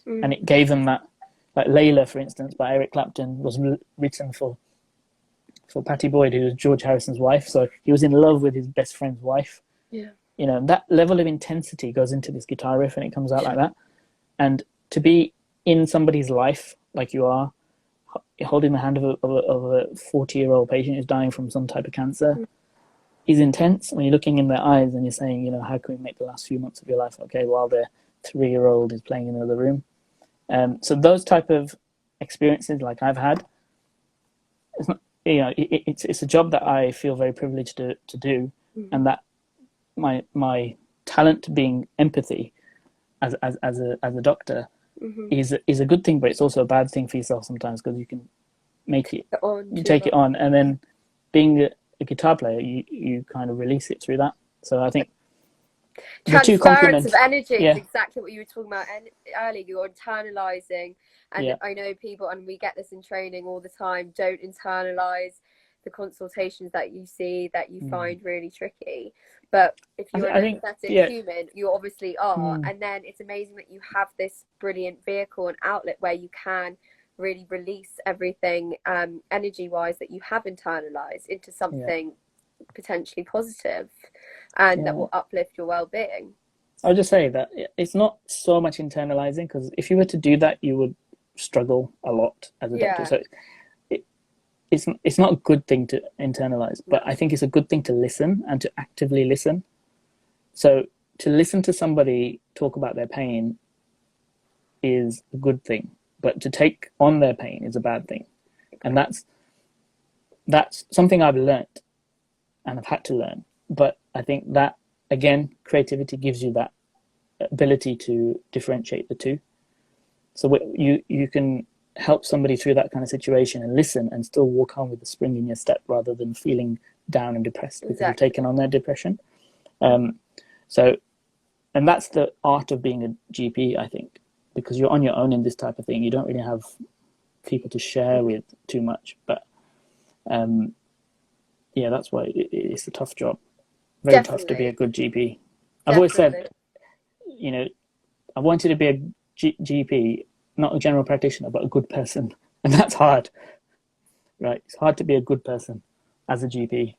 Speaker 1: and it gave them that. Like Layla, for instance, by Eric Clapton, was written for Pattie Boyd, who was George Harrison's wife. So he was in love with his best friend's wife. That level of intensity goes into this guitar riff, and it comes out like that. And to be in somebody's life like you are, holding the hand of a 40-year-old patient who's dying from some type of cancer, is intense. When you're looking in their eyes and you're saying, how can we make the last few months of your life okay while their 3-year-old is playing in another room? So those type of experiences, like I've had, it's not, it's a job that I feel very privileged to do, and that my talent being empathy, as a doctor
Speaker 2: Hmm.
Speaker 1: is a good thing, but it's also a bad thing for yourself sometimes, because you can make it,
Speaker 2: On
Speaker 1: you
Speaker 2: too
Speaker 1: take it
Speaker 2: much.
Speaker 1: on, and then being a guitar player, you kind of release it through that. So I think the two
Speaker 2: Transference of
Speaker 1: complement.
Speaker 2: energy is
Speaker 1: Yeah,
Speaker 2: exactly what you were talking about earlier. You're internalizing, and
Speaker 1: yeah,
Speaker 2: I know people, and we get this in training all the time, don't internalize the consultations that you see that you
Speaker 1: mm.
Speaker 2: find really tricky. But if you're an
Speaker 1: I think,
Speaker 2: empathetic
Speaker 1: yeah,
Speaker 2: human, you obviously are.
Speaker 1: mm,
Speaker 2: And then it's amazing that you have this brilliant vehicle and outlet where you can really release everything, energy wise, that you have internalized into
Speaker 1: yeah,
Speaker 2: something potentially positive and that
Speaker 1: yeah.
Speaker 2: will uplift your well-being.
Speaker 1: I'll just say that it's not so much internalizing, because if you were to do that, you would struggle a lot as a doctor.
Speaker 2: Yeah,
Speaker 1: So it, it's not a good thing to internalize, but
Speaker 2: no,
Speaker 1: I think it's a good thing to listen and to actively listen. So to listen to somebody talk about their pain is a good thing, but to take on their pain is a bad thing. And
Speaker 2: agree.
Speaker 1: that's something I've learned and I've had to learn. But I think that, again, creativity gives you that ability to differentiate the two. So you can help somebody through that kind of situation and listen and still walk home with a spring in your step, rather than feeling down and depressed because you've
Speaker 2: Exactly.
Speaker 1: taken on their depression. Um, so, and that's the art of being a GP, I think, because you're on your own in this type of thing. You don't really have people to share
Speaker 2: Mhm.
Speaker 1: with too much. But um, yeah, that's why it's a tough job. Very tough to be a
Speaker 2: Definitely,
Speaker 1: good GP. I've always said,
Speaker 2: definitely.
Speaker 1: you know, I wanted to be a GP, not a general practitioner, but a good person, and that's hard, right? It's hard to be a good person as a GP.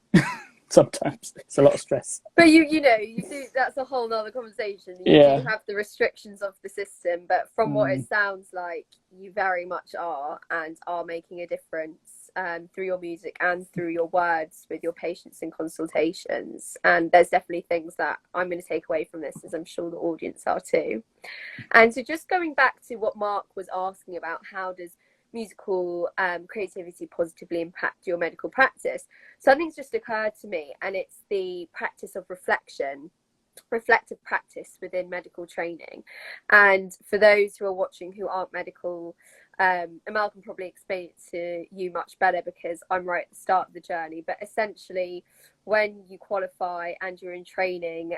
Speaker 1: Sometimes it's a lot of stress.
Speaker 2: But you know, you do. That's a whole nother conversation. You do
Speaker 1: Yeah.
Speaker 2: have the restrictions of the system, but from what it
Speaker 1: Mm,
Speaker 2: sounds like, you very much are and are making a difference through your music and through your words with your patients and consultations. And there's definitely things that I'm going to take away from this, as I'm sure the audience are too. And so, just going back to what Mark was asking about, how does musical creativity positively impact your medical practice? Something's just occurred to me, and it's the practice of reflection, reflective practice within medical training. And for those who are watching who aren't medical, Amal can probably explain it to you much better because I'm right at the start of the journey. But essentially, when you qualify and you're in training,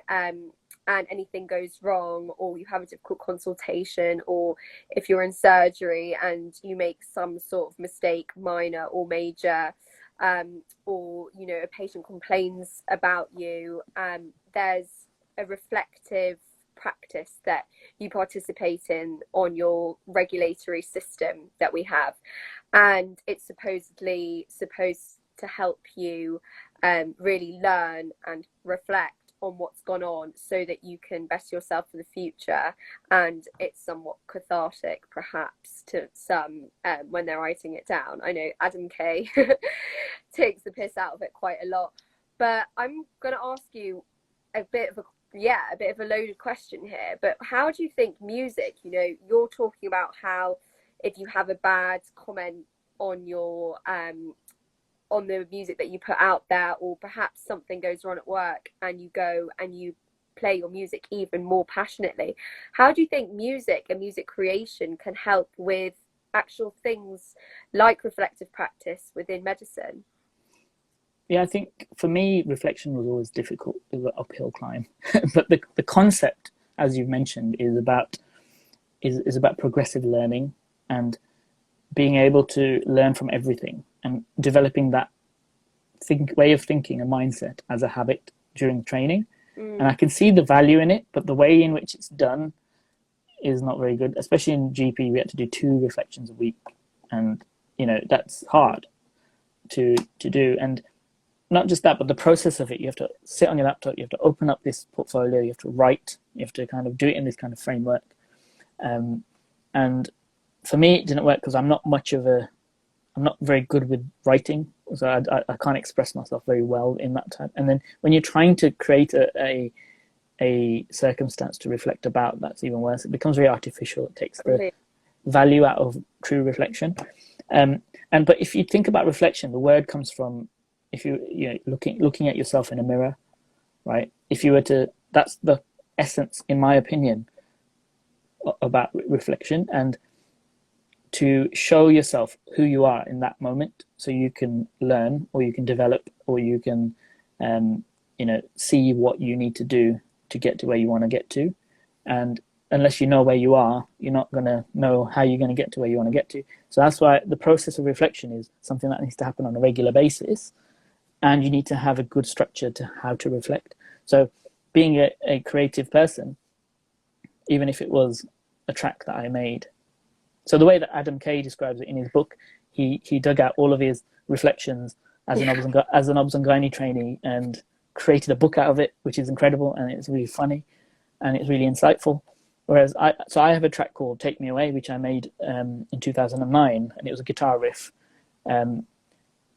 Speaker 2: and anything goes wrong, or you have a difficult consultation, or if you're in surgery and you make some sort of mistake, minor or major, or you know a patient complains about you, there's a reflective practice that you participate in on your regulatory system that we have, and it's supposedly supposed to help you really learn and reflect on what's gone on so that you can better yourself for the future. And it's somewhat cathartic perhaps to some when they're writing it down. I know Adam Kay takes the piss out of it quite a lot, but I'm going to ask you a bit of a a bit of a loaded question here, but how do you think music, you know, you're talking about how if you have a bad comment on your on the music that you put out there, or perhaps something goes wrong at work and you go and you play your music even more passionately, how do you think music and music creation can help with actual things like reflective practice within medicine?
Speaker 1: yeah, I think for me, reflection was always difficult. It was an uphill climb. But the concept, as you've mentioned, is about progressive learning and being able to learn from everything and developing that way of thinking, a mindset as a habit during training. And I
Speaker 2: Mm,
Speaker 1: can see the value in it, but the way in which it's done is not very good. Especially in GP, we had to do 2 reflections a week, and that's hard to do. And not just that, but the process of it. You have to sit on your laptop, you have to open up this portfolio, you have to write, you have to kind of do it in this kind of framework. Um, and for me, it didn't work because I'm not very good with writing, so I can't express myself very well in that type. And then when you're trying to create a circumstance to reflect about, that's even worse. It becomes very artificial. It takes the
Speaker 2: completely.
Speaker 1: value out of true reflection. Um, but if you think about reflection, the word comes from, if looking at yourself in a mirror, right? If you were to, that's the essence, in my opinion, about reflection, and to show yourself who you are in that moment, so you can learn, or you can develop, or you can see what you need to do to get to where you want to get to. And unless you know where you are, you're not going to know how you're going to get to where you want to get to. So that's why the process of reflection is something that needs to happen on a regular basis, and you need to have a good structure to how to reflect. So being a creative person, even if it was a track that I made, so the way that Adam Kay describes it in his book, he dug out all of his reflections as an Obs and Gynae trainee and created a book out of it, which is incredible, and it's really funny and it's really insightful. Whereas I have a track called Take Me Away, which I made in 2009, and it was a guitar riff.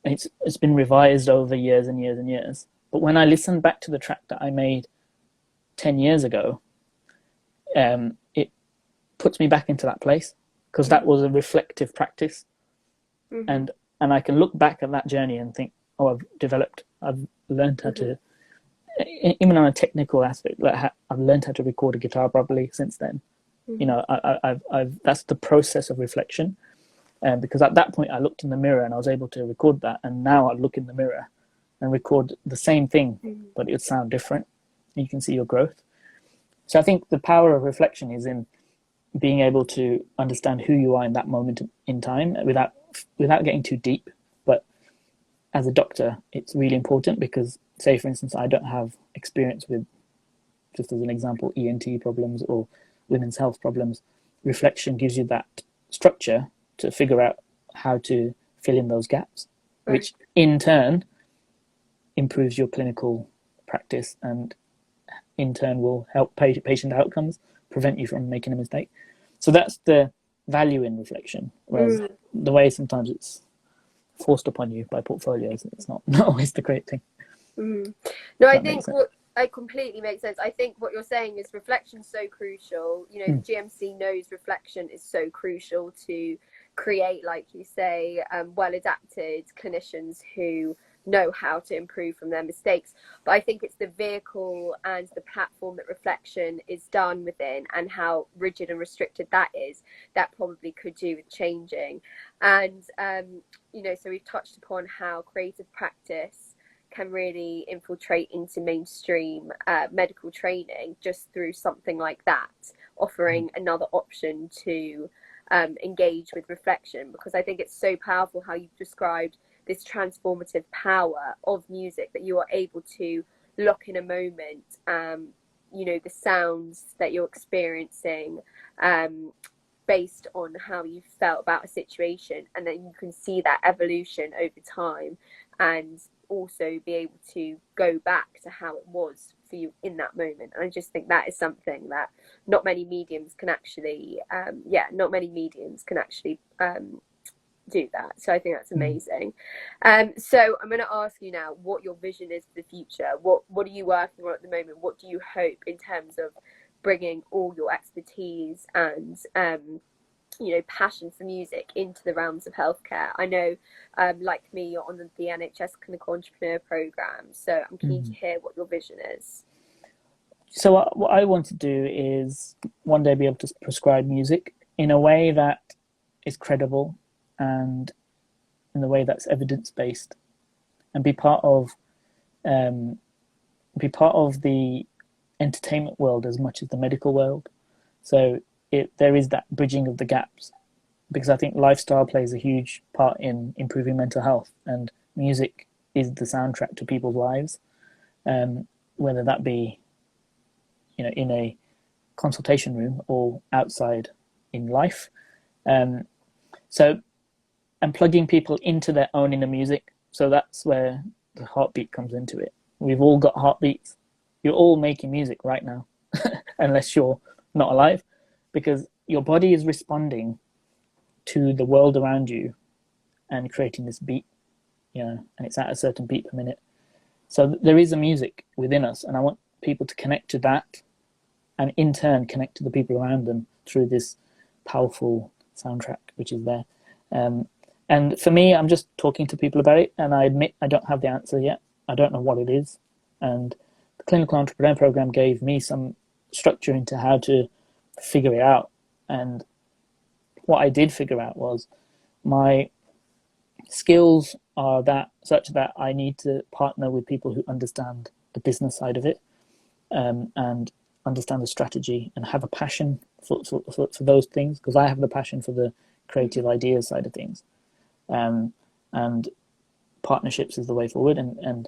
Speaker 1: It's been revised over years and years and years. But when I listen back to the track that I made 10 years ago, it puts me back into that place, because that was a reflective practice. And I can look back at that journey and think, oh, I've learned how to, even on a technical aspect, like I've learned how to record a guitar properly since then. I've that's the process of reflection. Because at that point I looked in the mirror and I was able to record that, and now I look in the mirror and record the same thing, but it would sound different. You can see your growth. So I think the power of reflection is in being able to understand who you are in that moment in time without getting too deep. But as a doctor, it's really important, because, say for instance, I don't have experience with, just as an example, ENT problems or women's health problems. Reflection gives you that structure to figure out how to fill in those gaps, which in turn improves your clinical practice, and in turn will help patient outcomes, prevent you from making a mistake. So that's the value in reflection. Whereas the way sometimes it's forced upon you by portfolios, it's not always the great thing.
Speaker 2: No, I think what it completely makes sense. I think what you're saying is reflection's so crucial. You know, the GMC knows reflection is so crucial to create, like you say, well adapted clinicians who know how to improve from their mistakes. But I think it's the vehicle and the platform that reflection is done within, and how rigid and restricted that is, that probably could do with changing. And so we've touched upon how creative practice can really infiltrate into mainstream medical training just through something like that, offering another option to engage with reflection. Because I think it's so powerful how you've described this transformative power of music, that you are able to lock in a moment, the sounds that you're experiencing based on how you felt about a situation, and then you can see that evolution over time, and also be able to go back to how it was for you in that moment. And I just think that is something that not many mediums can actually do that. So I think that's amazing. So I'm going to ask you now what your vision is for the future. What are you working on at the moment? What do you hope in terms of bringing all your expertise and passion for music into the realms of healthcare? I know, like me, you're on the NHS Clinical Entrepreneur Programme, so I'm keen to hear what your vision is.
Speaker 1: So what I want to do is one day be able to prescribe music in a way that is credible, and in a way that's evidence-based, and be part of the entertainment world as much as the medical world. So there is that bridging of the gaps, because I think lifestyle plays a huge part in improving mental health, and music is the soundtrack to people's lives, whether that be in a consultation room or outside in life. And plugging people into their own inner music. So that's where the heartbeat comes into it. We've all got heartbeats. You're all making music right now, unless you're not alive, because your body is responding to the world around you and creating this beat, and it's at a certain beat per minute. So there is a music within us, and I want people to connect to that, and in turn connect to the people around them through this powerful soundtrack which is there. And for me, I'm just talking to people about it, and I admit I don't have the answer yet. I don't know what it is. And the Clinical Entrepreneur Program gave me some structure into how to figure it out. And what I did figure out was my skills are that such that I need to partner with people who understand the business side of it, and understand the strategy and have a passion for those things, because I have the passion for the creative ideas side of things. And partnerships is the way forward, and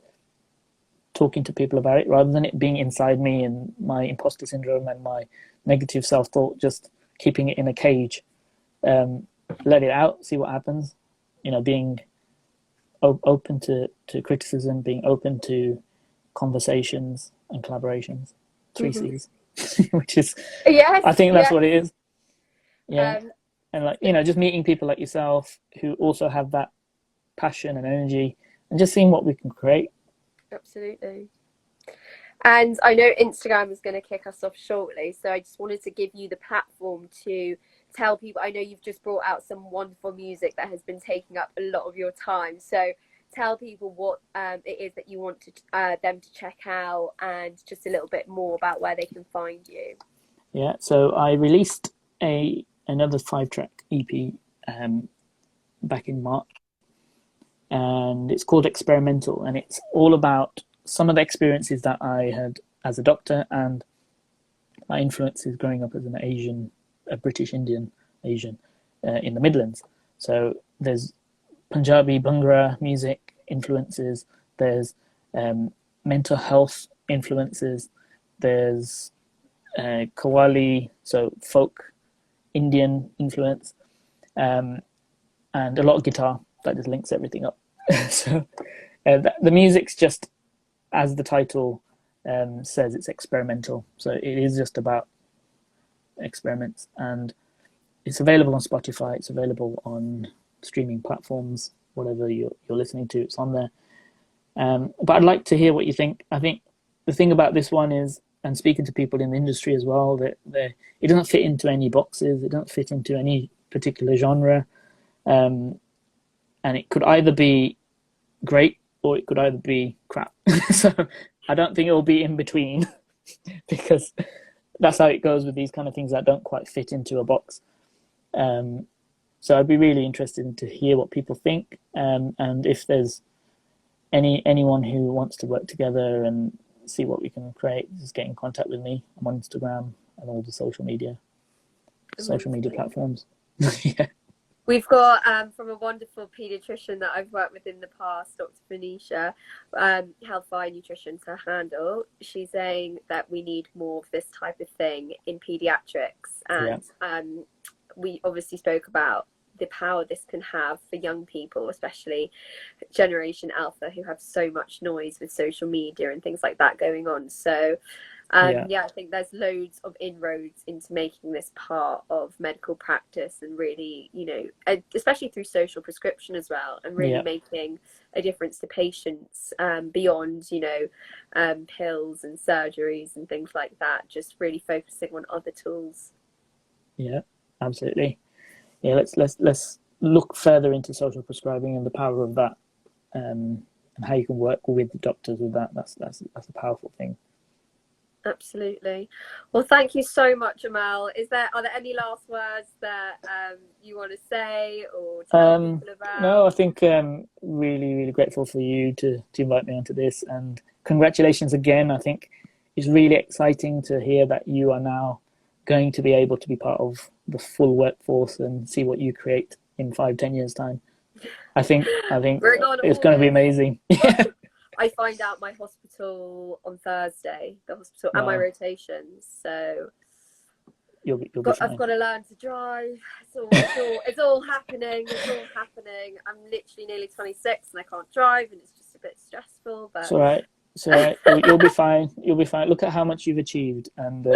Speaker 1: talking to people about it rather than it being inside me and my imposter syndrome and my negative self-thought, just keeping it in a cage. Let it out, see what happens, being open to criticism, being open to conversations and collaborations. 3 C's. Which is,
Speaker 2: Yes,
Speaker 1: I think that's
Speaker 2: yes.
Speaker 1: what it is. Yeah.
Speaker 2: Um,
Speaker 1: And like, just meeting people like yourself who also have that passion and energy, and just seeing what we can create.
Speaker 2: Absolutely. And I know Instagram is going to kick us off shortly, so I just wanted to give you the platform to tell people. I know you've just brought out some wonderful music that has been taking up a lot of your time, so tell people what it is that you want to them to check out, and just a little bit more about where they can find you.
Speaker 1: Yeah, so I released another 5-track EP back in March, and it's called Experimental, and it's all about some of the experiences that I had as a doctor and my influences growing up as an Asian, a British Indian Asian, in the Midlands. So there's Punjabi Bhangra music influences, there's mental health influences, there's Qawwali, so folk Indian influence, and a lot of guitar that just links everything up. So the music's just, as the title says, it's experimental. So it is just about experiments, and it's available on Spotify. It's available on streaming platforms, whatever you're listening to, it's on there. But I'd like to hear what you think. I think the thing about this one is, and speaking to people in the industry as well, that it doesn't fit into any boxes. It doesn't fit into any particular genre. And it could either be great or it could either be crap. So I don't think it will be in between, because that's how it goes with these kind of things that don't quite fit into a box. So I'd be really interested to hear what people think, and if there's anyone who wants to work together and see what we can create, just get in contact with me. I'm on Instagram and all the social media platforms. Yeah.
Speaker 2: We've got from a wonderful paediatrician that I've worked with in the past, Dr. Venetia, Health Fire Nutrition to handle. She's saying that we need more of this type of thing in paediatrics, and we obviously spoke about the power this can have for young people, especially Generation Alpha, who have so much noise with social media and things like that going on. So I think there's loads of inroads into making this part of medical practice, and really, especially through social prescription as well, and really making a difference to patients beyond, pills and surgeries and things like that, just really focusing on other tools.
Speaker 1: Yeah, absolutely. Yeah, let's look further into social prescribing and the power of that, and how you can work with the doctors with that. That's a powerful thing.
Speaker 2: Absolutely. Well, thank you so much, Amal. Are there any last words that you want to say or tell people about?
Speaker 1: No, I think really, really grateful for you to invite me onto this, and congratulations again. I think it's really exciting to hear that you are now going to be able to be part of the full workforce and see what you create in 5-10 years time. I think it's going to be amazing.
Speaker 2: I find out my hospital on Thursday, and my rotations. So
Speaker 1: you'll be
Speaker 2: I've got to learn to drive. It's all happening. It's all happening. I'm literally nearly 26 and I can't drive, and it's just a bit stressful. But
Speaker 1: it's all right. It's all right. You'll be fine. You'll be fine. Look at how much you've achieved, and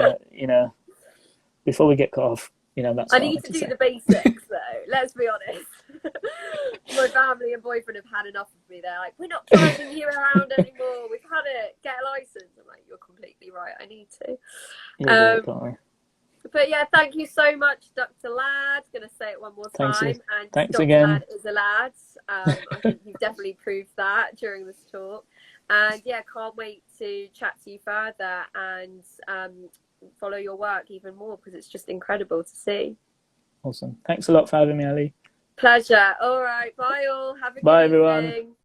Speaker 1: before we get cut off, that's.
Speaker 2: I need to do the basics, though. Let's be honest. My family and boyfriend have had enough of me. They're like, "We're not driving you around anymore. We've had it. Get a license." I'm like, "You're completely right. I need to." But yeah, thank you so much, Dr. Lad. Gonna say it one more time. And
Speaker 1: thanks
Speaker 2: Dr.
Speaker 1: again.
Speaker 2: Lad is a lad. I think you've definitely proved that during this talk. And yeah, can't wait to chat to you further. And follow your work even more, because it's just incredible to see.
Speaker 1: Awesome. Thanks a lot for having me, Ali.
Speaker 2: Pleasure. All right, bye all. Have a good
Speaker 1: Bye, everyone.
Speaker 2: evening.